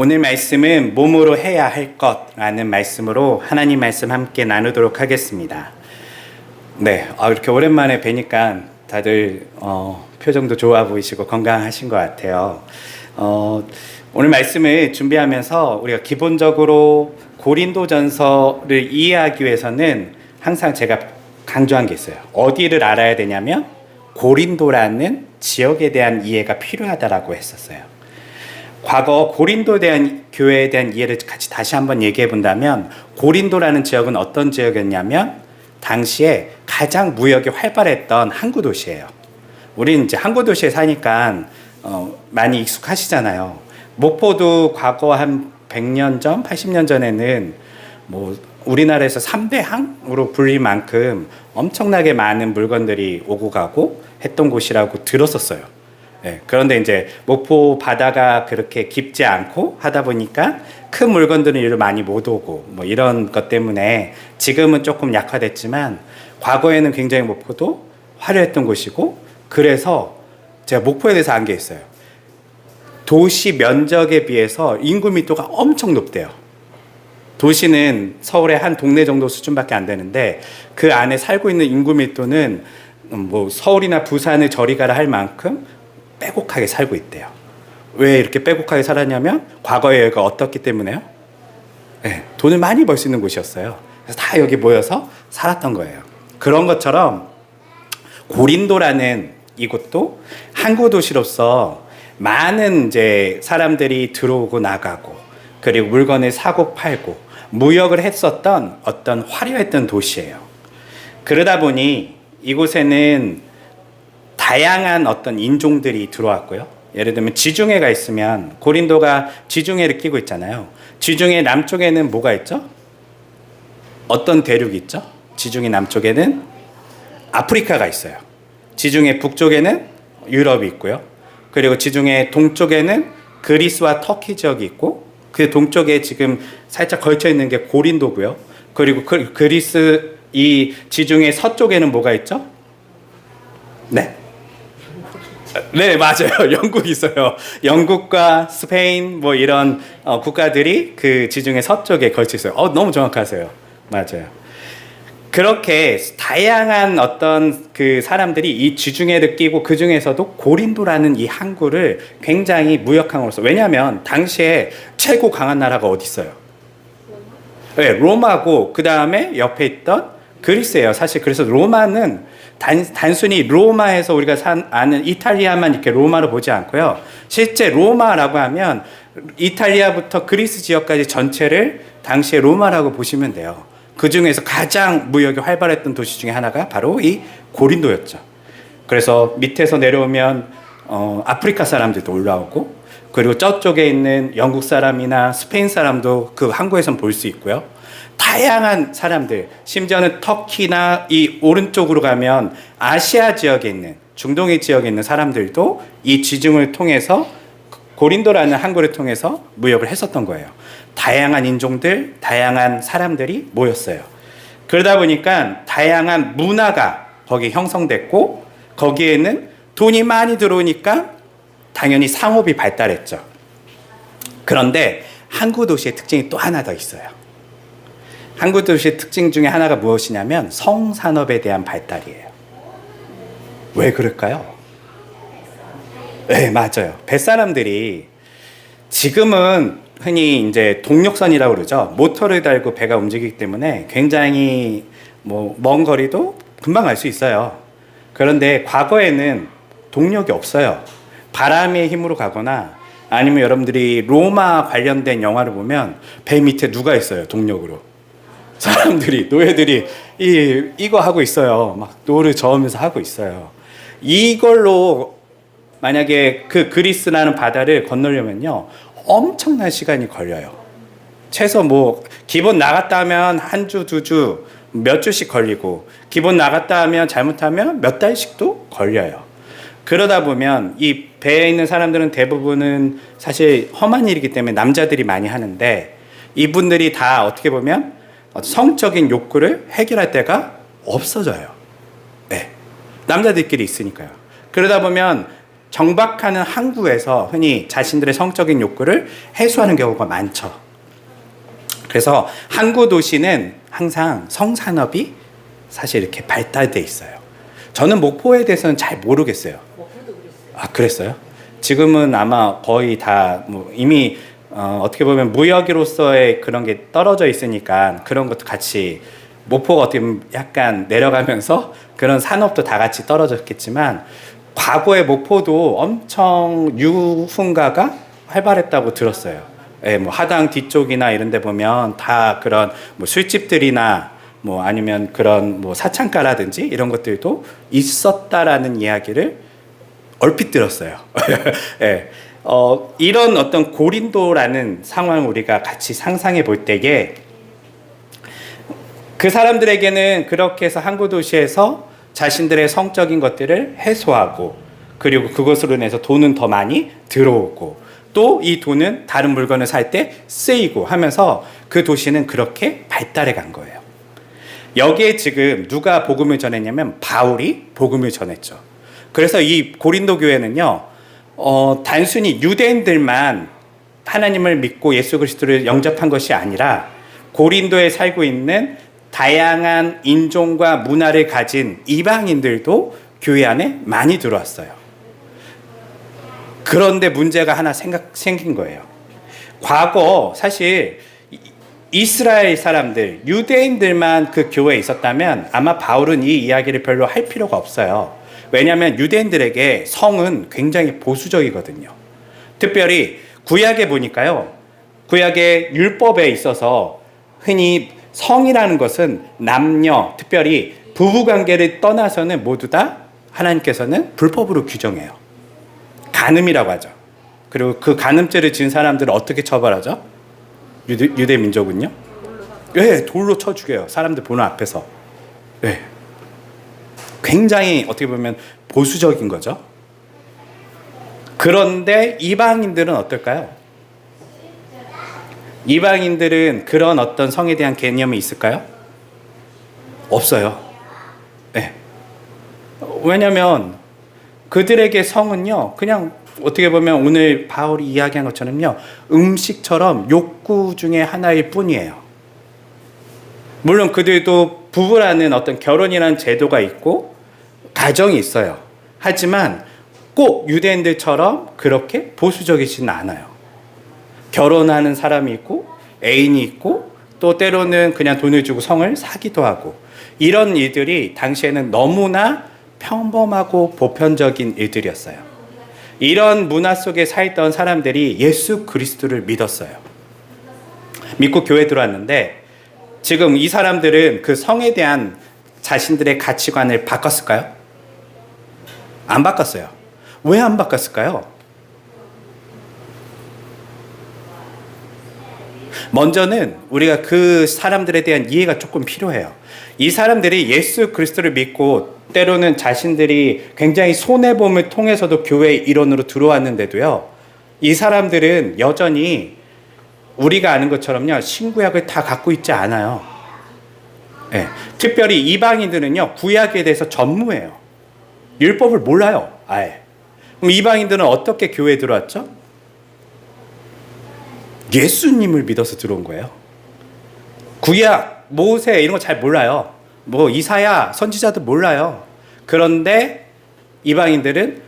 오늘 말씀은 몸으로 해야 할 것라는 말씀으로 하나님 말씀 함께 나누도록 하겠습니다. 네, 이렇게 오랜만에 뵈니까 다들 표정도 좋아 보이시고 건강하신 것 같아요. 오늘 말씀을 준비하면서 우리가 기본적으로 고린도전서를 이해하기 위해서는 항상 제가 강조한 게 있어요. 어디를 알아야 되냐면 고린도라는 지역에 대한 이해가 필요하다라고 했었어요. 과거 고린도에 대한 교회에 대한 이해를 같이 다시 한번 얘기해 본다면, 고린도라는 지역은 어떤 지역이었냐면 당시에 가장 무역이 활발했던 항구 도시예요. 우리는 이제 항구 도시에 사니까 많이 익숙하시잖아요. 목포도 과거 한 100년 전, 80년 전에는 우리나라에서 3대 항으로 불릴 만큼 엄청나게 많은 물건들이 오고 가고 했던 곳이라고 들었었어요. 네, 그런데 이제 목포 바다가 그렇게 깊지 않고 하다 보니까 큰 물건들은 이리로 많이 못 오고 이런 것 때문에 지금은 조금 약화됐지만, 과거에는 굉장히 목포도 화려했던 곳이고, 그래서 제가 목포에 대해서 안 게 있어요. 도시 면적에 비해서 인구密도가 엄청 높대요. 도시는 서울의 한 동네 정도 수준밖에 안 되는데 그 안에 살고 있는 인구密도는 서울이나 부산을 저리 가라 할 만큼 빼곡하게 살고 있대요. 왜 이렇게 빼곡하게 살았냐면 과거에 여기가 어떻기 때문에요? 네, 돈을 많이 벌 수 있는 곳이었어요. 그래서 다 여기 모여서 살았던 거예요. 그런 것처럼 고린도라는 이곳도 항구 도시로서 많은 이제 사람들이 들어오고 나가고, 그리고 물건을 사고 팔고 무역을 했었던 어떤 화려했던 도시예요. 그러다 보니 이곳에는 다양한 어떤 인종들이 들어왔고요. 예를 들면 지중해가 있으면, 고린도가 지중해를 끼고 있잖아요. 지중해 남쪽에는 뭐가 있죠? 어떤 대륙이 있죠? 지중해 남쪽에는 아프리카가 있어요. 지중해 북쪽에는 유럽이 있고요. 그리고 지중해 동쪽에는 그리스와 터키 지역이 있고, 그 동쪽에 지금 살짝 걸쳐 있는 게 고린도고요. 그리고 그리스 이 지중해 서쪽에는 뭐가 있죠? 네, 맞아요. 영국이 있어요. 영국과 스페인 이런 국가들이 그 지중해 서쪽에 걸쳐 있어요. 너무 정확하세요. 맞아요. 그렇게 다양한 어떤 그 사람들이 이 지중해를 끼고, 그 중에서도 고린도라는 이 항구를 굉장히 무역항으로서, 왜냐하면 당시에 최고 강한 나라가 어디 있어요? 네, 로마고 그 다음에 옆에 있던 그리스예요. 사실 그래서 로마는 단순히 로마에서 우리가 아는 이탈리아만 이렇게 로마로 보지 않고요. 실제 로마라고 하면 이탈리아부터 그리스 지역까지 전체를 당시에 로마라고 보시면 돼요. 그 중에서 가장 무역이 활발했던 도시 중에 하나가 바로 이 고린도였죠. 그래서 밑에서 내려오면 아프리카 사람들도 올라오고, 그리고 저쪽에 있는 영국 사람이나 스페인 사람도 그 항구에선 볼 수 있고요. 다양한 사람들, 심지어는 터키나 이 오른쪽으로 가면 아시아 지역에 있는, 중동의 지역에 있는 사람들도 이 지중을 통해서, 고린도라는 항구를 통해서 무역을 했었던 거예요. 다양한 인종들, 다양한 사람들이 모였어요. 그러다 보니까 다양한 문화가 거기 형성됐고, 거기에는 돈이 많이 들어오니까 당연히 상업이 발달했죠. 그런데 항구 도시의 특징이 또 하나 더 있어요. 항구 도시의 특징 중에 하나가 무엇이냐면 성산업에 대한 발달이에요. 왜 그럴까요? 네, 맞아요. 뱃사람들이 지금은 흔히 이제 동력선이라고 그러죠. 모터를 달고 배가 움직이기 때문에 굉장히 먼 거리도 금방 갈 수 있어요. 그런데 과거에는 동력이 없어요. 바람의 힘으로 가거나, 아니면 여러분들이 로마 관련된 영화를 보면 배 밑에 누가 있어요, 동력으로. 사람들이, 노예들이 이거 하고 있어요. 막 노를 저으면서 하고 있어요. 이걸로 만약에 그 그리스라는 바다를 건너려면요, 엄청난 시간이 걸려요. 최소 기본 나갔다 하면 한 주, 두 주, 몇 주씩 걸리고, 기본 나갔다 하면 잘못하면 몇 달씩도 걸려요. 그러다 보면 이 배에 있는 사람들은 대부분은 사실 험한 일이기 때문에 남자들이 많이 하는데, 이분들이 다 어떻게 보면 성적인 욕구를 해결할 때가 없어져요. 네. 남자들끼리 있으니까요. 그러다 보면 정박하는 항구에서 흔히 자신들의 성적인 욕구를 해소하는 경우가 많죠. 그래서 항구 도시는 항상 성산업이 사실 이렇게 발달돼 있어요. 저는 목포에 대해서는 잘 모르겠어요. 아, 그랬어요? 지금은 아마 거의 다 뭐 이미 어떻게 보면 무역으로서의 그런 게 떨어져 있으니까 그런 것도 같이 목포가 어떻게 보면 약간 내려가면서 그런 산업도 다 같이 떨어졌겠지만 과거에 목포도 엄청 유흥가가 활발했다고 들었어요. 예, 뭐 하당 뒤쪽이나 이런 데 보면 다 그런 뭐 술집들이나 뭐 아니면 그런 뭐 사창가라든지 이런 것들도 있었다라는 이야기를 얼핏 들었어요. 예. 이런 어떤 고린도라는 상황을 우리가 같이 상상해 볼 때에 그 사람들에게는 그렇게 해서 항구 도시에서 자신들의 성적인 것들을 해소하고 그리고 그것으로 인해서 돈은 더 많이 들어오고 또 이 돈은 다른 물건을 살 때 쓰이고 하면서 그 도시는 그렇게 발달해 간 거예요. 여기에 지금 누가 복음을 전했냐면 바울이 복음을 전했죠. 그래서 이 고린도 교회는요, 단순히 유대인들만 하나님을 믿고 예수 그리스도를 영접한 것이 아니라 고린도에 살고 있는 다양한 인종과 문화를 가진 이방인들도 교회 안에 많이 들어왔어요. 그런데 문제가 하나 생긴 거예요. 과거 사실 이스라엘 사람들, 유대인들만 그 교회에 있었다면 아마 바울은 이 이야기를 별로 할 필요가 없어요. 왜냐하면 유대인들에게 성은 굉장히 보수적이거든요. 특별히 구약에 보니까요. 구약의 율법에 있어서 흔히 성이라는 것은 남녀, 특별히 부부관계를 떠나서는 모두 다 하나님께서는 불법으로 규정해요. 간음이라고 하죠. 그리고 그 간음죄를 지은 사람들을 어떻게 처벌하죠? 유대 민족은요? 네, 돌로 쳐 죽여요. 사람들 보는 앞에서. 네. 굉장히 어떻게 보면 보수적인 거죠. 그런데 이방인들은 어떨까요? 이방인들은 그런 어떤 성에 대한 개념이 있을까요? 없어요. 네. 왜냐하면 그들에게 성은요, 그냥 어떻게 보면 오늘 바울이 이야기한 것처럼요, 음식처럼 욕구 중에 하나일 뿐이에요. 물론 그들도 부부라는 어떤 결혼이라는 제도가 있고 가정이 있어요. 하지만 꼭 유대인들처럼 그렇게 보수적이지는 않아요. 결혼하는 사람이 있고 애인이 있고 또 때로는 그냥 돈을 주고 성을 사기도 하고 이런 일들이 당시에는 너무나 평범하고 보편적인 일들이었어요. 이런 문화 속에 살던 사람들이 예수 그리스도를 믿었어요. 믿고 교회 들어왔는데 지금 이 사람들은 그 성에 대한 자신들의 가치관을 바꿨을까요? 안 바꿨어요. 왜 안 바꿨을까요? 먼저는 우리가 그 사람들에 대한 이해가 조금 필요해요. 이 사람들이 예수 그리스도를 믿고 때로는 자신들이 굉장히 손해봄을 통해서도 교회의 일원으로 들어왔는데도요. 이 사람들은 여전히 우리가 아는 것처럼요. 신구약을 다 갖고 있지 않아요. 네. 특별히 이방인들은요. 구약에 대해서 전무해요. 율법을 몰라요. 아예. 그럼 이방인들은 어떻게 교회에 들어왔죠? 예수님을 믿어서 들어온 거예요. 구약, 모세 이런 거 잘 몰라요. 뭐 이사야, 선지자도 몰라요. 그런데 이방인들은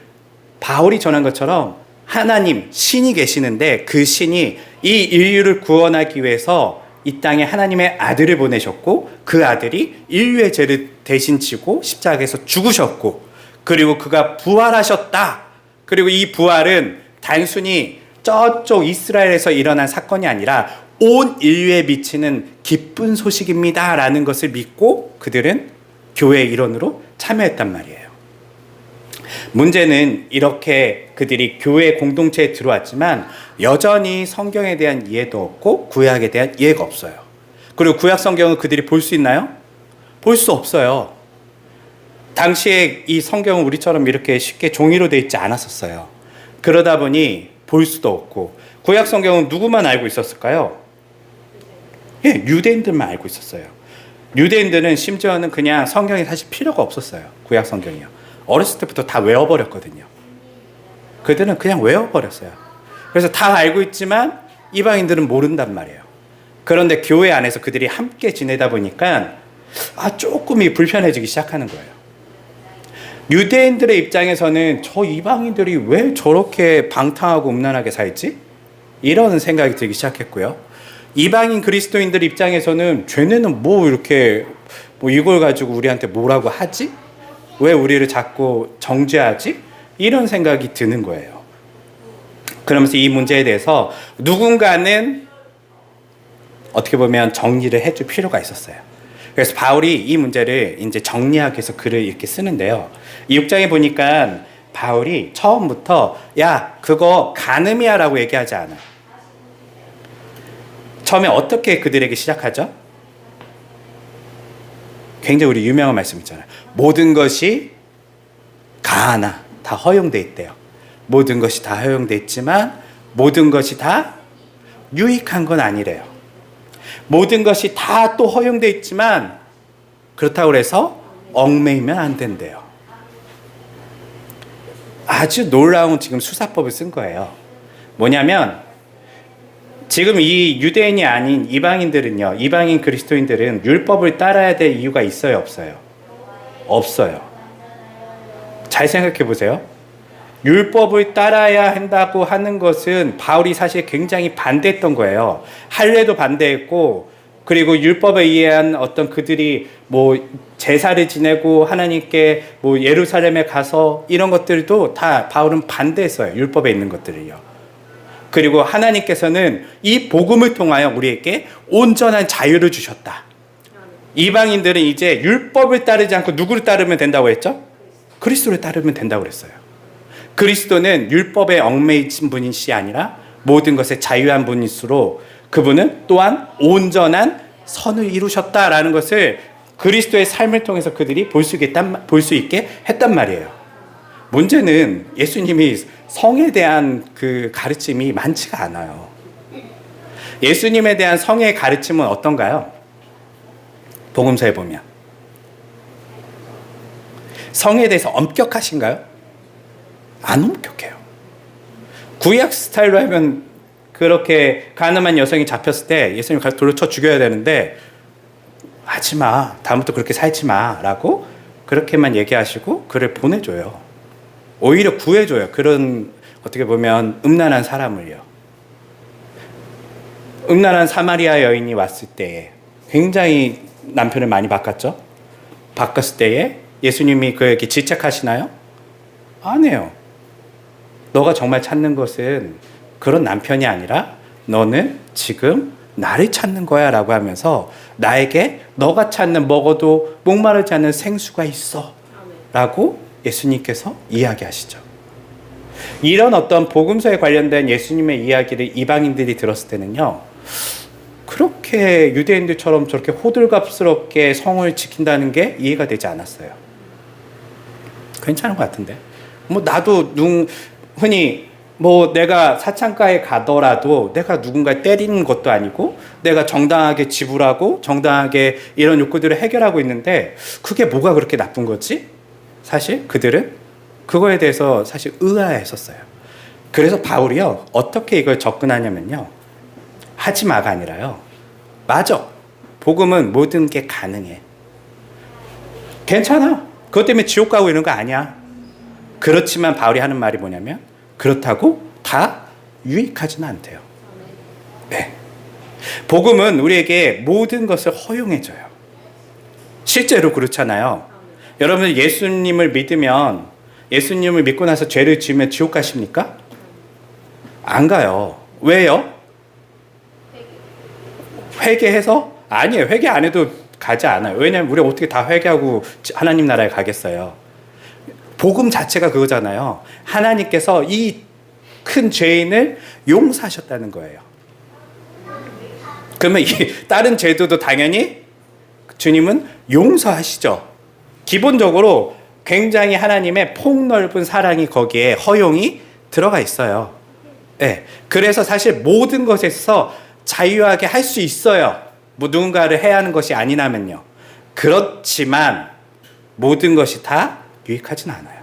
바울이 전한 것처럼 하나님, 신이 계시는데 그 신이 이 인류를 구원하기 위해서 이 땅에 하나님의 아들을 보내셨고 그 아들이 인류의 죄를 대신 지고 십자가에서 죽으셨고 그리고 그가 부활하셨다. 그리고 이 부활은 단순히 저쪽 이스라엘에서 일어난 사건이 아니라 온 인류에 미치는 기쁜 소식입니다. 라는 것을 믿고 그들은 교회의 일원으로 참여했단 말이에요. 문제는 이렇게 그들이 교회 공동체에 들어왔지만 여전히 성경에 대한 이해도 없고 구약에 대한 이해가 없어요. 그리고 구약 성경을 그들이 볼 수 있나요? 볼 수 없어요. 당시에 이 성경은 우리처럼 이렇게 쉽게 종이로 되어 있지 않았었어요. 그러다 보니 볼 수도 없고 구약 성경은 누구만 알고 있었을까요? 예, 유대인들만 알고 있었어요. 유대인들은 심지어는 그냥 성경이 사실 필요가 없었어요. 구약 성경이요. 어렸을 때부터 다 외워버렸거든요. 그들은 그냥 외워버렸어요. 그래서 다 알고 있지만 이방인들은 모른단 말이에요. 그런데 교회 안에서 그들이 함께 지내다 보니까 조금이 불편해지기 시작하는 거예요. 유대인들의 입장에서는 저 이방인들이 왜 저렇게 방탕하고 음란하게 살지? 이런 생각이 들기 시작했고요. 이방인 그리스도인들 입장에서는 쟤네는 뭐 이렇게 이걸 가지고 우리한테 뭐라고 하지? 왜 우리를 자꾸 정죄하지? 이런 생각이 드는 거예요. 그러면서 이 문제에 대해서 누군가는 어떻게 보면 정리를 해줄 필요가 있었어요. 그래서 바울이 이 문제를 이제 정리하기 위해서 글을 이렇게 쓰는데요. 이 6장에 보니까 바울이 처음부터 야 그거 간음이야 라고 얘기하지 않아요. 처음에 어떻게 그들에게 시작하죠? 굉장히 우리 유명한 말씀 있잖아요. 모든 것이 가하나 다 허용돼 있대요. 모든 것이 다 허용돼 있지만 모든 것이 다 유익한 건 아니래요. 모든 것이 다 또 허용돼 있지만 그렇다고 해서 얽매이면 안 된대요. 아주 놀라운 지금 수사법을 쓴 거예요. 뭐냐면 지금 이 유대인이 아닌 이방인들은요, 이방인 그리스도인들은 율법을 따라야 될 이유가 있어요, 없어요? 없어요. 잘 생각해 보세요. 율법을 따라야 한다고 하는 것은 바울이 사실 굉장히 반대했던 거예요. 할례도 반대했고, 그리고 율법에 의한 어떤 그들이 제사를 지내고 하나님께 예루살렘에 가서 이런 것들도 다 바울은 반대했어요. 율법에 있는 것들을요. 그리고 하나님께서는 이 복음을 통하여 우리에게 온전한 자유를 주셨다. 이방인들은 이제 율법을 따르지 않고 누구를 따르면 된다고 했죠? 그리스도를 따르면 된다고 그랬어요. 그리스도는 율법에 얽매이신 분이시 아니라 모든 것에 자유한 분이시로 그분은 또한 온전한 선을 이루셨다라는 것을 그리스도의 삶을 통해서 그들이 볼 수 있게 했단 말이에요. 문제는 예수님이 성에 대한 그 가르침이 많지가 않아요. 예수님에 대한 성의 가르침은 어떤가요? 복음서에 보면 성에 대해서 엄격하신가요? 안 엄격해요. 구약 스타일로 하면 그렇게 가늠한 여성이 잡혔을 때 예수님 돌로 쳐 죽여야 되는데 하지 마. 다음부터 그렇게 살지 마. 라고 그렇게만 얘기하시고 그를 보내줘요. 오히려 구해줘요. 그런 어떻게 보면 음란한 사람을요. 음란한 사마리아 여인이 왔을 때에 굉장히 남편을 많이 바꿨죠. 바꿨을 때에 예수님이 그에게 질책하시나요? 안 해요. 너가 정말 찾는 것은 그런 남편이 아니라 너는 지금 나를 찾는 거야 라고 하면서 나에게 너가 찾는 먹어도 목마르지 않는 생수가 있어 라고 예수님께서 이야기하시죠. 이런 어떤 복음서에 관련된 예수님의 이야기를 이방인들이 들었을 때는요, 그렇게 유대인들처럼 저렇게 호들갑스럽게 성을 지킨다는 게 이해가 되지 않았어요. 괜찮은 것 같은데. 나도 흔히 내가 사창가에 가더라도 내가 누군가 때리는 것도 아니고 내가 정당하게 지불하고 정당하게 이런 욕구들을 해결하고 있는데 그게 뭐가 그렇게 나쁜 거지? 사실 그들은 그거에 대해서 사실 의아했었어요. 그래서 바울이요, 어떻게 이걸 접근하냐면요, 하지 마가 아니라요, 맞아, 복음은 모든 게 가능해, 괜찮아, 그것 때문에 지옥 가고 이런 거 아니야. 그렇지만 바울이 하는 말이 뭐냐면 그렇다고 다 유익하지는 않대요. 네. 복음은 우리에게 모든 것을 허용해줘요. 실제로 그렇잖아요. 여러분 예수님을 믿으면, 예수님을 믿고 나서 죄를 지으면 지옥 가십니까? 안 가요. 왜요? 회개해서? 아니에요. 회개 안 해도 가지 않아요. 왜냐하면 우리가 어떻게 다 회개하고 하나님 나라에 가겠어요. 복음 자체가 그거잖아요. 하나님께서 이 큰 죄인을 용서하셨다는 거예요. 그러면 이 다른 죄도 당연히 주님은 용서하시죠. 기본적으로 굉장히 하나님의 폭넓은 사랑이 거기에 허용이 들어가 있어요. 네. 그래서 사실 모든 것에서 자유하게 할 수 있어요. 누군가를 해야 하는 것이 아니라면요. 그렇지만 모든 것이 다 유익하진 않아요.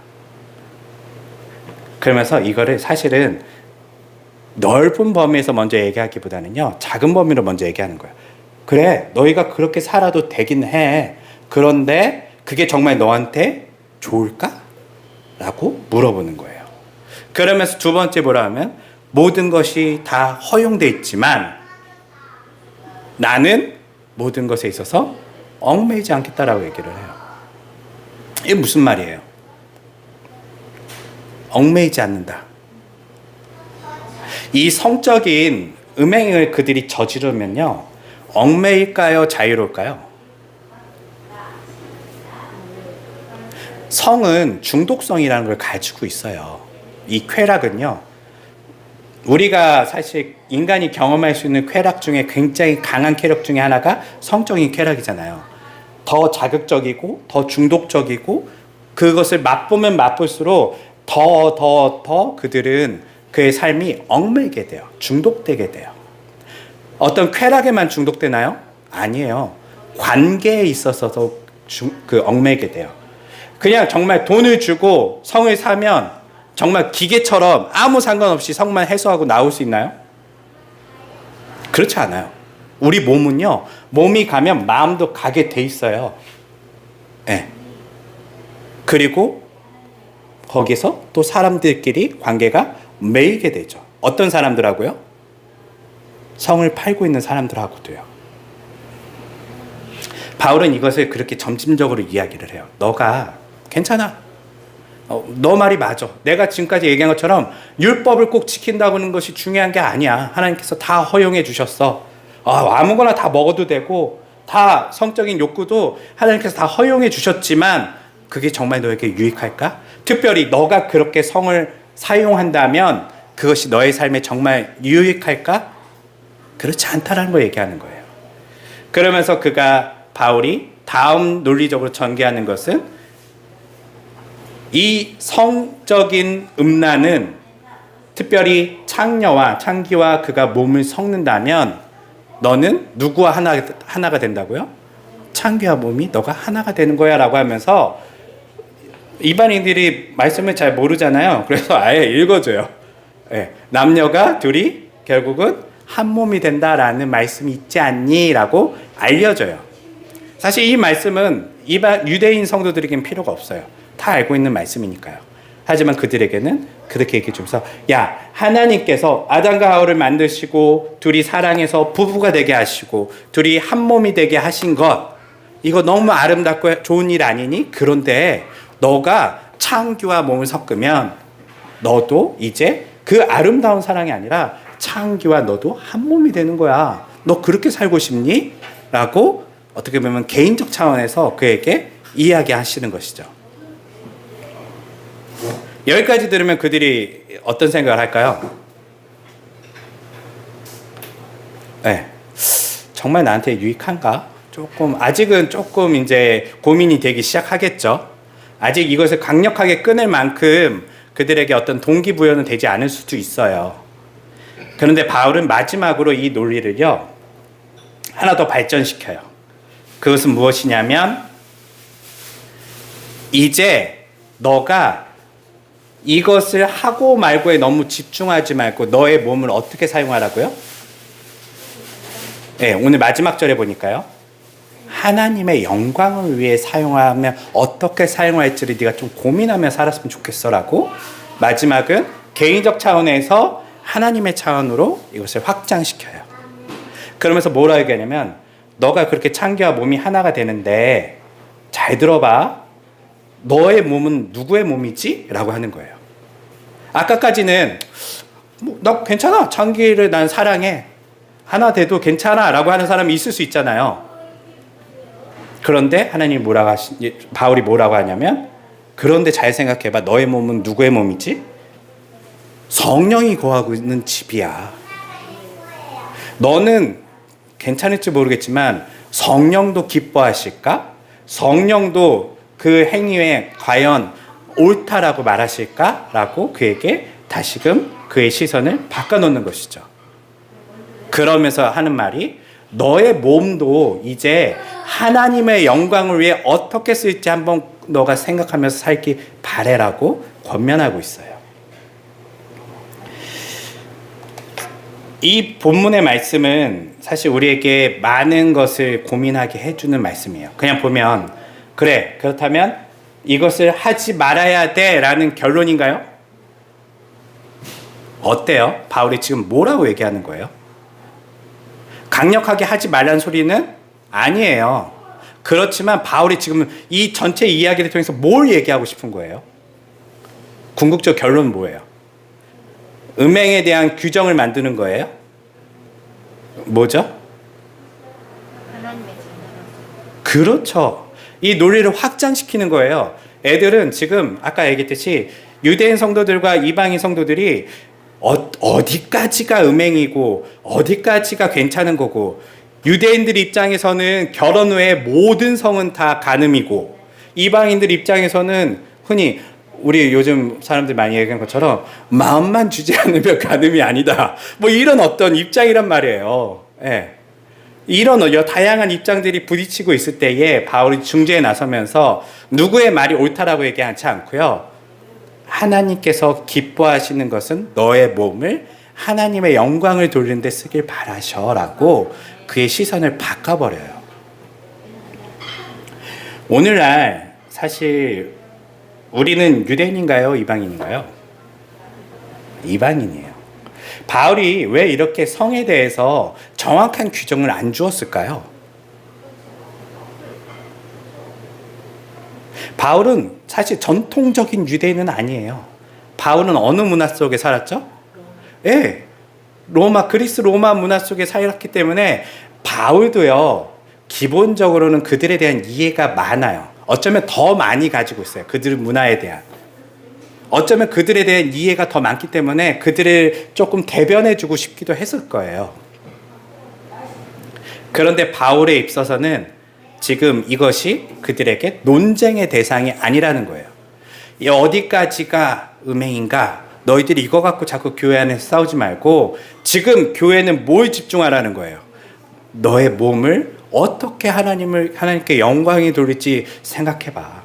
그러면서 이거를 사실은 넓은 범위에서 먼저 얘기하기보다는요, 작은 범위로 먼저 얘기하는 거예요. 그래, 너희가 그렇게 살아도 되긴 해. 그런데 그게 정말 너한테 좋을까? 라고 물어보는 거예요. 그러면서 두 번째 뭐라 하면, 모든 것이 다 허용돼 있지만 나는 모든 것에 있어서 얽매이지 않겠다라고 얘기를 해요. 이게 무슨 말이에요? 얽매이지 않는다. 이 성적인 음행을 그들이 저지르면요, 얽매일까요? 자유로울까요? 성은 중독성이라는 걸 가지고 있어요. 이 쾌락은요, 우리가 사실 인간이 경험할 수 있는 쾌락 중에 굉장히 강한 쾌락 중에 하나가 성적인 쾌락이잖아요. 더 자극적이고 더 중독적이고 그것을 맛보면 맛볼수록 더 그들은 그의 삶이 얽매이게 돼요. 중독되게 돼요. 어떤 쾌락에만 중독되나요? 아니에요. 관계에 있어서도 얽매이게 돼요. 그냥 정말 돈을 주고 성을 사면 정말 기계처럼 아무 상관없이 성만 해소하고 나올 수 있나요? 그렇지 않아요. 우리 몸은요, 몸이 가면 마음도 가게 돼 있어요. 네. 그리고 거기서 또 사람들끼리 관계가 매이게 되죠. 어떤 사람들하고요? 성을 팔고 있는 사람들하고도요. 바울은 이것을 그렇게 점진적으로 이야기를 해요. 너가 괜찮아. 너 말이 맞아. 내가 지금까지 얘기한 것처럼 율법을 꼭 지킨다고 하는 것이 중요한 게 아니야. 하나님께서 다 허용해 주셨어. 아무거나 다 먹어도 되고 다 성적인 욕구도 하나님께서 다 허용해 주셨지만 그게 정말 너에게 유익할까? 특별히 너가 그렇게 성을 사용한다면 그것이 너의 삶에 정말 유익할까? 그렇지 않다라는 걸 얘기하는 거예요. 그러면서 바울이 다음 논리적으로 전개하는 것은 이 성적인 음란은 특별히 창기와 그가 몸을 섞는다면 너는 누구와 하나가 된다고요? 창기와 몸이 너가 하나가 되는 거야 라고 하면서 일반인들이 말씀을 잘 모르잖아요. 그래서 아예 읽어줘요. 네. 남녀가 둘이 결국은 한 몸이 된다라는 말씀이 있지 않니? 라고 알려줘요. 사실 이 말씀은 유대인 성도들에게는 필요가 없어요. 다 알고 있는 말씀이니까요. 하지만 그들에게는 그렇게 얘기해 주면서 하나님께서 아담과 하와를 만드시고 둘이 사랑해서 부부가 되게 하시고 둘이 한 몸이 되게 하신 것, 이거 너무 아름답고 좋은 일 아니니? 그런데 너가 창기와 몸을 섞으면 너도 이제 그 아름다운 사랑이 아니라 창기와 너도 한 몸이 되는 거야. 너 그렇게 살고 싶니? 라고 어떻게 보면 개인적 차원에서 그에게 이야기하시는 것이죠. 여기까지 들으면 그들이 어떤 생각을 할까요? 네. 정말 나한테 유익한가? 아직은 조금 이제 고민이 되기 시작하겠죠. 아직 이것을 강력하게 끊을 만큼 그들에게 어떤 동기부여는 되지 않을 수도 있어요. 그런데 바울은 마지막으로 이 논리를요, 하나 더 발전시켜요. 그것은 무엇이냐면, 이제 너가 이것을 하고 말고에 너무 집중하지 말고 너의 몸을 어떻게 사용하라고요? 네, 오늘 마지막 절에 보니까요, 하나님의 영광을 위해 사용하면 어떻게 사용할지를 네가 좀 고민하며 살았으면 좋겠어라고 마지막은 개인적 차원에서 하나님의 차원으로 이것을 확장시켜요. 그러면서 뭐라 얘기하냐면, 너가 그렇게 창기와 몸이 하나가 되는데 잘 들어봐. 너의 몸은 누구의 몸이지? 라고 하는 거예요. 아까까지는 나 괜찮아. 창기를 난 사랑해. 하나 돼도 괜찮아. 라고 하는 사람이 있을 수 있잖아요. 그런데 바울이 뭐라고 하냐면, 그런데 잘 생각해봐. 너의 몸은 누구의 몸이지? 성령이 거하고 있는 집이야. 너는 괜찮을지 모르겠지만 성령도 기뻐하실까? 성령도 그 행위에 과연 옳다라고 말하실까? 라고 그에게 다시금 그의 시선을 바꿔놓는 것이죠. 그러면서 하는 말이, 너의 몸도 이제 하나님의 영광을 위해 어떻게 쓸지 한번 너가 생각하면서 살기 바래라고 권면하고 있어요. 이 본문의 말씀은 사실 우리에게 많은 것을 고민하게 해주는 말씀이에요. 그냥 보면 그래, 그렇다면 이것을 하지 말아야 돼 라는 결론인가요? 어때요? 바울이 지금 뭐라고 얘기하는 거예요? 강력하게 하지 말라는 소리는 아니에요. 그렇지만 바울이 지금 이 전체 이야기를 통해서 뭘 얘기하고 싶은 거예요? 궁극적 결론은 뭐예요? 음행에 대한 규정을 만드는 거예요? 뭐죠? 그렇죠. 이 논리를 확장시키는 거예요. 애들은 지금 아까 얘기했듯이 유대인 성도들과 이방인 성도들이 어디까지가 음행이고 어디까지가 괜찮은 거고, 유대인들 입장에서는 결혼 후에 모든 성은 다 간음이고, 이방인들 입장에서는 흔히 우리 요즘 사람들 많이 얘기하는 것처럼 마음만 주지 않으면 간음이 아니다, 뭐 이런 어떤 입장이란 말이에요. 예. 이런 다양한 입장들이 부딪히고 있을 때에 바울이 중재에 나서면서 누구의 말이 옳다라고 얘기하지 않고요, 하나님께서 기뻐하시는 것은 너의 몸을 하나님의 영광을 돌리는 데 쓰길 바라셔라고 그의 시선을 바꿔버려요. 오늘날 사실 우리는 유대인인가요? 이방인인가요? 이방인이에요. 바울이 왜 이렇게 성에 대해서 정확한 규정을 안 주었을까요? 바울은 사실 전통적인 유대인은 아니에요. 바울은 어느 문화 속에 살았죠? 예, 그리스 로마 문화 속에 살았기 때문에 바울도요, 기본적으로는 그들에 대한 이해가 많아요. 어쩌면 더 많이 가지고 있어요. 그들 문화에 대한. 어쩌면 그들에 대한 이해가 더 많기 때문에 그들을 조금 대변해주고 싶기도 했을 거예요. 그런데 바울에 있어서는 지금 이것이 그들에게 논쟁의 대상이 아니라는 거예요. 어디까지가 음행인가? 너희들이 이거 갖고 자꾸 교회 안에서 싸우지 말고 지금 교회는 뭘 집중하라는 거예요? 너의 몸을 어떻게 하나님께 영광이 돌릴지 생각해봐.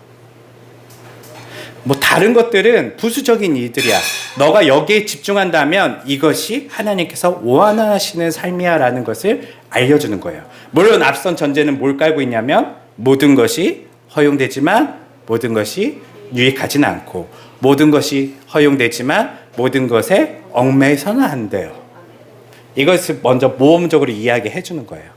뭐 다른 것들은 부수적인 일들이야. 너가 여기에 집중한다면 이것이 하나님께서 원하시는 삶이야 라는 것을 알려주는 거예요. 물론 앞선 전제는 뭘 깔고 있냐면 모든 것이 허용되지만 모든 것이 유익하지는 않고, 모든 것이 허용되지만 모든 것에 얽매여서는 안 돼요. 이것을 먼저 모험적으로 이야기해 주는 거예요.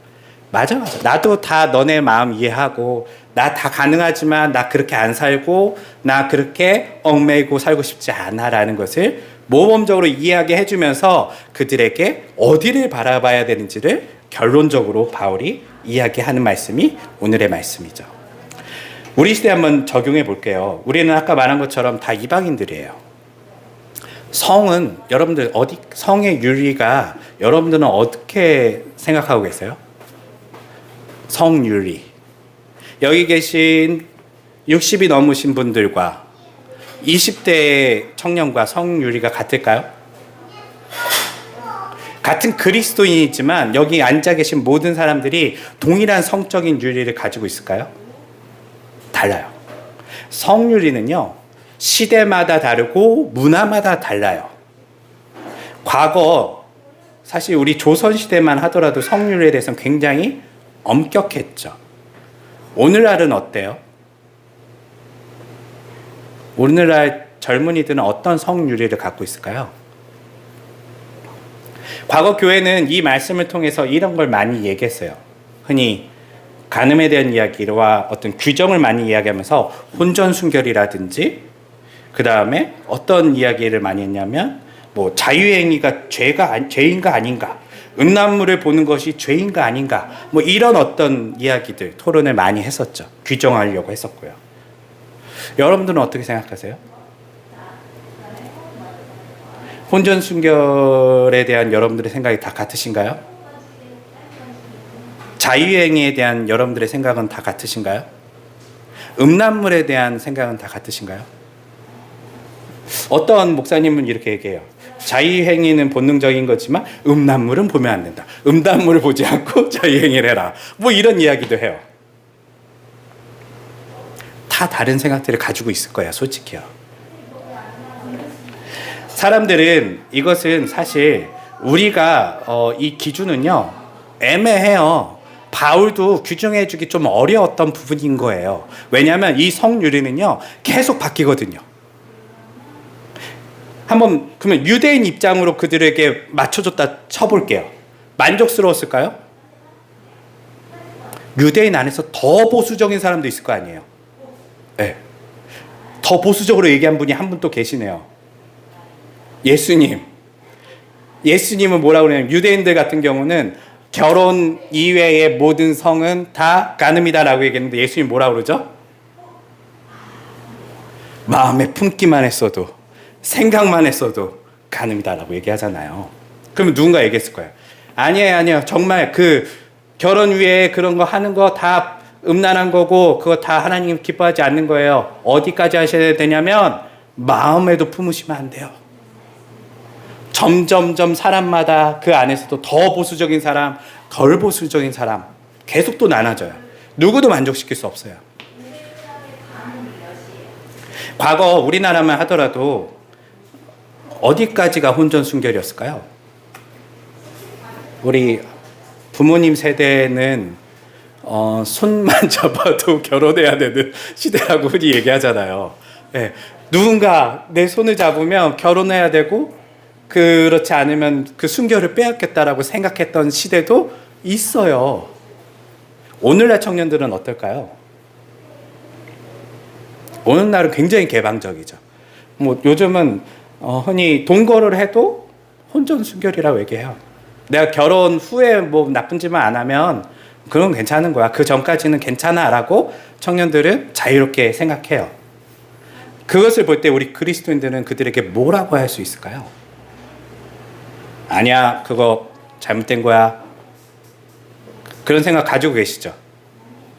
맞아. 나도 다 너네 마음 이해하고 나 다 가능하지만 나 그렇게 안 살고 나 그렇게 얽매이고 살고 싶지 않아 라는 것을 모범적으로 이야기해 주면서 그들에게 어디를 바라봐야 되는지를 결론적으로 바울이 이야기하는 말씀이 오늘의 말씀이죠. 우리 시대에 한번 적용해 볼게요. 우리는 아까 말한 것처럼 다 이방인들이에요. 성은 여러분들 성의 윤리가 여러분들은 어떻게 생각하고 계세요? 성윤리. 여기 계신 60이 넘으신 분들과 20대 청년과 성윤리가 같을까요? 같은 그리스도인이지만 여기 앉아 계신 모든 사람들이 동일한 성적인 윤리를 가지고 있을까요? 달라요. 성윤리는요, 시대마다 다르고 문화마다 달라요. 과거 사실 우리 조선시대만 하더라도 성윤리에 대해서는 굉장히 엄격했죠. 오늘날은 어때요? 오늘날 젊은이들은 어떤 성윤리를 갖고 있을까요? 과거 교회는 이 말씀을 통해서 이런 걸 많이 얘기했어요. 흔히 간음에 대한 이야기와 어떤 규정을 많이 이야기하면서 혼전순결이라든지, 그 다음에 어떤 이야기를 많이 했냐면 뭐 자유행위가 죄인가 아닌가, 음란물을 보는 것이 죄인가 아닌가, 뭐 이런 어떤 이야기들 토론을 많이 했었죠. 규정하려고 했었고요. 여러분들은 어떻게 생각하세요? 혼전순결에 대한 여러분들의 생각이 다 같으신가요? 자유행위에 대한 여러분들의 생각은 다 같으신가요? 음란물에 대한 생각은 다 같으신가요? 어떤 목사님은 이렇게 얘기해요. 자유행위는 본능적인 거지만 음란물은 보면 안 된다. 음란물을 보지 않고 자유행위를 해라. 뭐 이런 이야기도 해요. 다 다른 생각들을 가지고 있을 거야, 솔직히요. 사람들은 이것은 사실 우리가 이 기준은요 애매해요. 바울도 규정해주기 좀 어려웠던 부분인 거예요. 왜냐하면 이 성유리는요 계속 바뀌거든요. 한번 그러면 유대인 입장으로 그들에게 맞춰줬다 쳐볼게요. 만족스러웠을까요? 유대인 안에서 더 보수적인 사람도 있을 거 아니에요. 네. 더 보수적으로 얘기한 분이 한 분 또 계시네요. 예수님은 뭐라고 그러냐면 유대인들 같은 경우는 결혼 이외의 모든 성은 다 간음이다라고 얘기했는데 예수님 뭐라고 그러죠? 마음에 품기만 했어도 생각만 했어도 간음이다라고 얘기하잖아요. 그러면 누군가 얘기했을 거예요. 아니에요. 정말 그 결혼 위에 그런 거 하는 거 다 음란한 거고 그거 다 하나님 기뻐하지 않는 거예요. 어디까지 하셔야 되냐면 마음에도 품으시면 안 돼요. 점점점 사람마다 그 안에서도 더 보수적인 사람, 덜 보수적인 사람 계속 또 나눠져요. 누구도 만족시킬 수 없어요. 과거 우리나라만 하더라도 어디까지가 혼전순결이었을까요? 우리 부모님 세대는 손만 잡아도 결혼해야 되는 시대라고 흔히 얘기하잖아요. 네. 누군가 내 손을 잡으면 결혼해야 되고 그렇지 않으면 그 순결을 빼앗겠다라고 생각했던 시대도 있어요. 오늘날 청년들은 어떨까요? 오늘날은 굉장히 개방적이죠. 뭐 요즘은 흔히 동거를 해도 혼전 순결이라고 얘기해요. 내가 결혼 후에 뭐 나쁜 짓만 안 하면 그건 괜찮은 거야. 그 전까지는 괜찮아라고 청년들은 자유롭게 생각해요. 그것을 볼 때 우리 그리스도인들은 그들에게 뭐라고 할 수 있을까요? 아니야, 그거 잘못된 거야. 그런 생각 가지고 계시죠?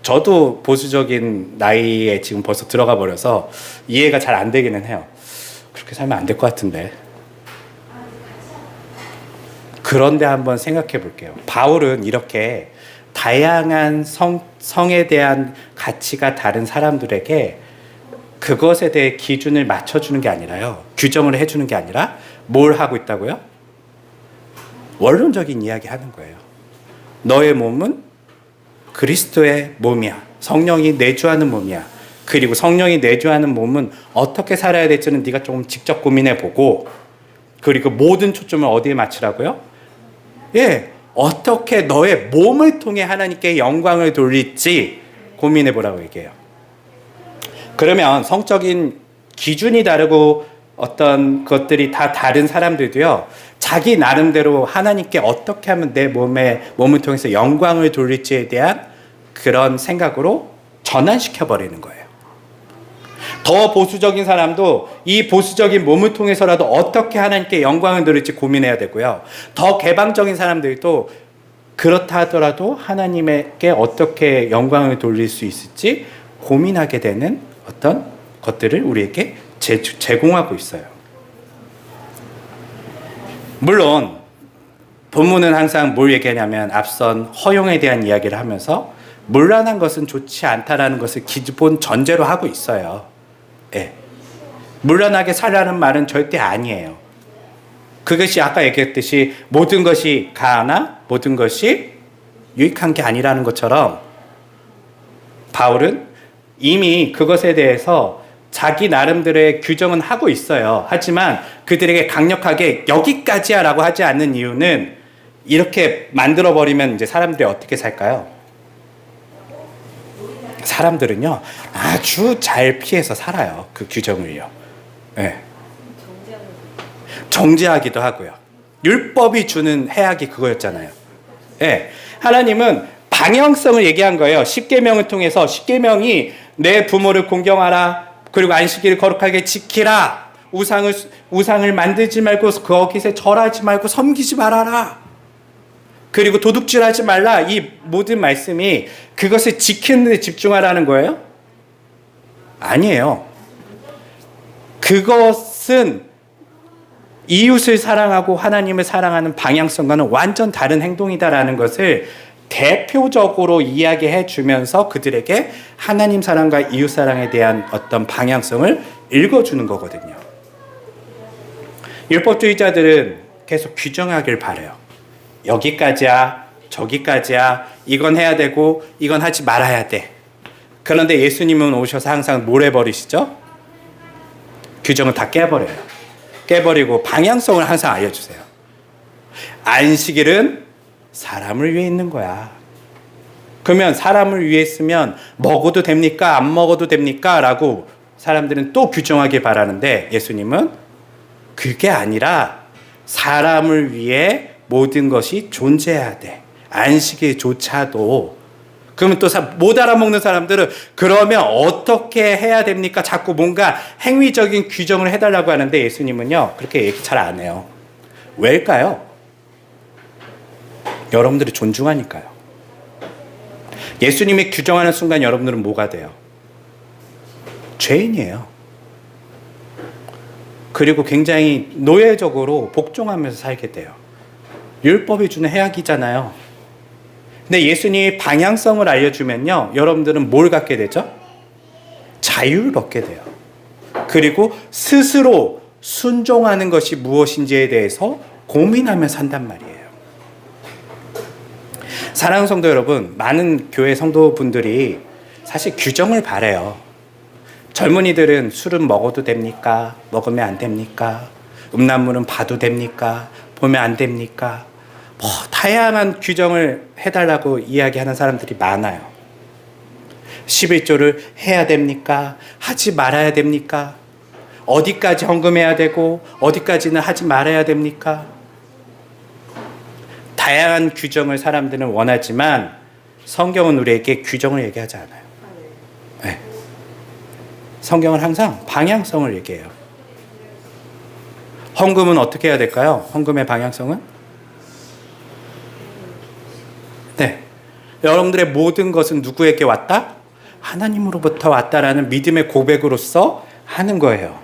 저도 보수적인 나이에 지금 벌써 들어가 버려서 이해가 잘 안 되기는 해요. 그렇게 살면 안 될 것 같은데. 그런데 한번 생각해 볼게요. 바울은 이렇게 다양한 성에 대한 가치가 다른 사람들에게 그것에 대해 기준을 맞춰주는 게 아니라요. 규정을 해주는 게 아니라 뭘 하고 있다고요? 원론적인 이야기 하는 거예요. 너의 몸은 그리스도의 몸이야. 성령이 내주하는 몸이야. 그리고 성령이 내주하는 몸은 어떻게 살아야 될지는 네가 조금 직접 고민해 보고, 그리고 모든 초점을 어디에 맞추라고요? 예, 어떻게 너의 몸을 통해 하나님께 영광을 돌릴지 고민해 보라고 얘기해요. 그러면 성적인 기준이 다르고 어떤 것들이 다 다른 사람들도요, 자기 나름대로 하나님께 어떻게 하면 내 몸을 통해서 영광을 돌릴지에 대한 그런 생각으로 전환시켜버리는 거예요. 더 보수적인 사람도 이 보수적인 몸을 통해서라도 어떻게 하나님께 영광을 돌릴지 고민해야 되고요. 더 개방적인 사람들도 그렇다 하더라도 하나님께 어떻게 영광을 돌릴 수 있을지 고민하게 되는 어떤 것들을 우리에게 제공하고 있어요. 물론 본문은 항상 뭘 얘기하냐면 앞선 허용에 대한 이야기를 하면서 문란한 것은 좋지 않다라는 것을 기본 전제로 하고 있어요. 예. 문란하게 살라는 말은 절대 아니에요. 그것이 아까 얘기했듯이 모든 것이 가하나 모든 것이 유익한 게 아니라는 것처럼 바울은 이미 그것에 대해서 자기 나름대로의 규정은 하고 있어요. 하지만 그들에게 강력하게 여기까지야 라고 하지 않는 이유는 이렇게 만들어버리면 이제 사람들이 어떻게 살까요? 사람들은요, 아주 잘 피해서 살아요. 그 규정을요. 네. 정죄하기도 하고요. 율법이 주는 해악이 그거였잖아요. 네. 하나님은 방향성을 얘기한 거예요. 십계명을 통해서 십계명이 내 부모를 공경하라. 그리고 안식일을 거룩하게 지키라. 우상을 만들지 말고 거기서 절하지 말고 섬기지 말아라. 그리고 도둑질하지 말라. 이 모든 말씀이 그것을 지키는 데 집중하라는 거예요? 아니에요. 그것은 이웃을 사랑하고 하나님을 사랑하는 방향성과는 완전 다른 행동이다라는 것을 대표적으로 이야기해 주면서 그들에게 하나님 사랑과 이웃 사랑에 대한 어떤 방향성을 읽어주는 거거든요. 율법주의자들은 계속 규정하길 바래요. 여기까지야, 저기까지야, 이건 해야 되고 이건 하지 말아야 돼. 그런데 예수님은 오셔서 항상 뭘 해버리시죠? 규정을 다 깨버려요. 깨버리고 방향성을 항상 알려주세요. 안식일은 사람을 위해 있는 거야. 그러면 사람을 위해 쓰면 먹어도 됩니까? 안 먹어도 됩니까? 라고 사람들은 또 규정하길 바라는데 예수님은 그게 아니라 사람을 위해 모든 것이 존재해야 돼. 안식일조차도. 그러면 또 못 알아먹는 사람들은 그러면 어떻게 해야 됩니까? 자꾸 뭔가 행위적인 규정을 해달라고 하는데 예수님은요 그렇게 얘기 잘 안 해요. 왜일까요? 여러분들이 존중하니까요. 예수님이 규정하는 순간 여러분들은 뭐가 돼요? 죄인이에요. 그리고 굉장히 노예적으로 복종하면서 살게 돼요. 율법이 주는 해악이잖아요. 근데 예수님이 방향성을 알려주면요, 여러분들은 뭘 갖게 되죠? 자유를 얻게 돼요. 그리고 스스로 순종하는 것이 무엇인지에 대해서 고민하며 산단 말이에요. 사랑하는 성도 여러분, 많은 교회 성도분들이 사실 규정을 바래요. 젊은이들은 술은 먹어도 됩니까? 먹으면 안 됩니까? 음란물은 봐도 됩니까? 보면 안 됩니까? 뭐 다양한 규정을 해달라고 이야기하는 사람들이 많아요. 11조를 해야 됩니까? 하지 말아야 됩니까? 어디까지 헌금해야 되고 어디까지는 하지 말아야 됩니까? 다양한 규정을 사람들은 원하지만 성경은 우리에게 규정을 얘기하지 않아요. 네. 성경은 항상 방향성을 얘기해요. 헌금은 어떻게 해야 될까요? 헌금의 방향성은? 네. 여러분들의 모든 것은 누구에게 왔다? 하나님으로부터 왔다라는 믿음의 고백으로서 하는 거예요.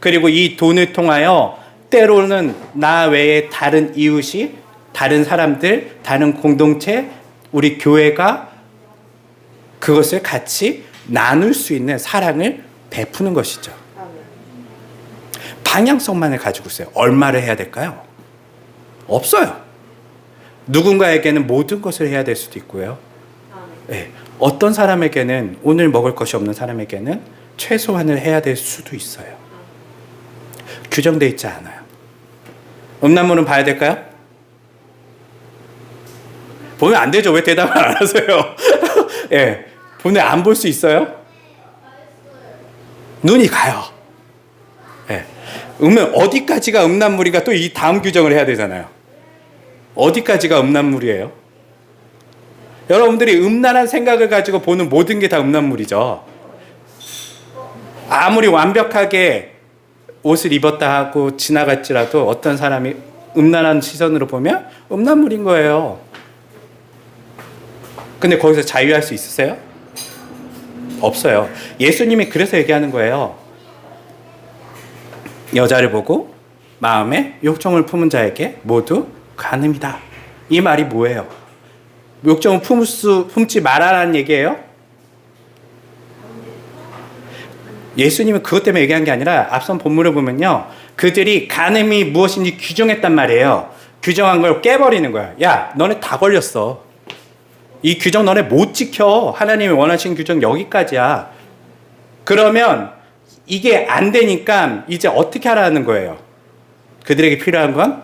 그리고 이 돈을 통하여 때로는 나 외에 다른 이웃이, 다른 사람들, 다른 공동체, 우리 교회가 그것을 같이 나눌 수 있는 사랑을 베푸는 것이죠. 방향성만을 가지고 있어요. 얼마를 해야 될까요? 없어요. 누군가에게는 모든 것을 해야 될 수도 있고요. 네. 어떤 사람에게는 오늘 먹을 것이 없는 사람에게는 최소한을 해야 될 수도 있어요. 규정되어 있지 않아요. 음란물은 봐야 될까요? 보면 안 되죠. 왜 대답을 안 하세요? 예, 보면 안 볼 수 있어요? 눈이 가요. 예. 어디까지가 음란물인가 또 이 다음 규정을 해야 되잖아요. 어디까지가 음란물이에요? 여러분들이 음란한 생각을 가지고 보는 모든 게 다 음란물이죠. 아무리 완벽하게 옷을 입었다 하고 지나갈지라도 어떤 사람이 음란한 시선으로 보면 음란물인 거예요. 근데 거기서 자유할 수 있으세요? 없어요. 예수님이 그래서 얘기하는 거예요. 여자를 보고 마음에 욕정을 품은 자에게 모두 간음이다. 이 말이 뭐예요? 욕정을 품지 말아라는 얘기예요? 예수님은 그것 때문에 얘기한 게 아니라 앞선 본문을 보면요, 그들이 간음이 무엇인지 규정했단 말이에요. 규정한 걸 깨버리는 거야. 야, 너네 다 걸렸어. 이 규정 너네 못 지켜. 하나님이 원하시는 규정 여기까지야. 그러면 이게 안 되니까 이제 어떻게 하라는 거예요? 그들에게 필요한 건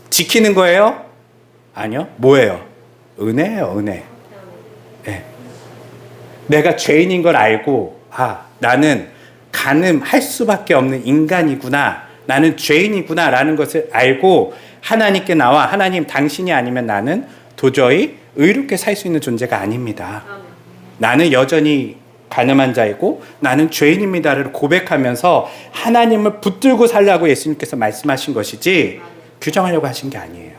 지키는 거예요? 아니요. 뭐예요? 은혜예요, 은혜. 네. 내가 죄인인 걸 알고, 나는 간음할 수밖에 없는 인간이구나. 나는 죄인이구나. 라는 것을 알고 하나님께 나와, 하나님 당신이 아니면 나는 도저히 의롭게 살 수 있는 존재가 아닙니다. 나는 여전히 가늠한 자이고 나는 죄인입니다를 고백하면서 하나님을 붙들고 살라고 예수님께서 말씀하신 것이지 규정하려고 하신 게 아니에요.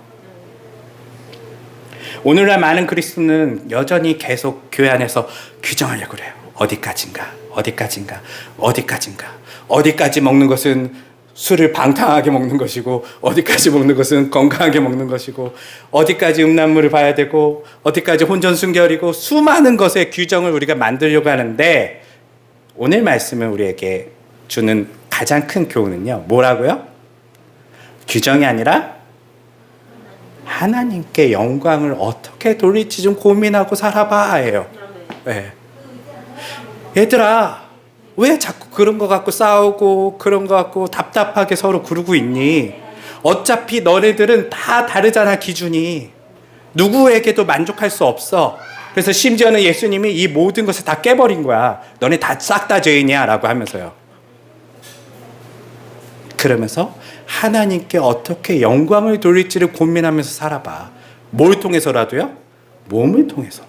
오늘날 많은 그리스도는 여전히 계속 교회 안에서 규정하려고 그래요. 어디까지인가, 어디까지인가, 어디까지인가. 어디까지 먹는 것은 술을 방탕하게 먹는 것이고, 어디까지 먹는 것은 건강하게 먹는 것이고, 어디까지 음란물을 봐야 되고, 어디까지 혼전순결이고, 수많은 것의 규정을 우리가 만들려고 하는데, 오늘 말씀은 우리에게 주는 가장 큰 교훈은요, 뭐라고요? 규정이 아니라 하나님께 영광을 어떻게 돌릴지 좀 고민하고 살아봐예요. 네. 얘들아, 왜 자꾸 그런 거 갖고 싸우고 그런 거 갖고 답답하게 서로 그러고 있니? 어차피 너네들은 다 다르잖아, 기준이. 누구에게도 만족할 수 없어. 그래서 심지어는 예수님이 이 모든 것을 다 깨버린 거야. 너네 다 싹 다 죄인이야 라고 하면서요. 그러면서 하나님께 어떻게 영광을 돌릴지를 고민하면서 살아봐. 뭘 통해서라도요? 몸을 통해서.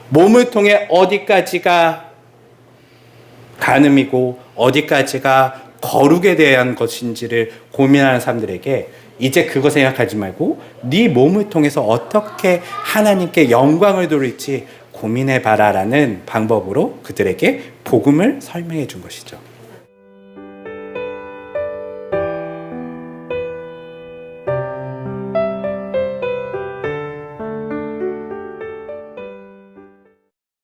몸을 통해 어디까지가 간음이고 어디까지가 거룩에 대한 것인지를 고민하는 사람들에게 이제 그거 생각하지 말고 네 몸을 통해서 어떻게 하나님께 영광을 돌릴지 고민해봐라라는 방법으로 그들에게 복음을 설명해 준 것이죠.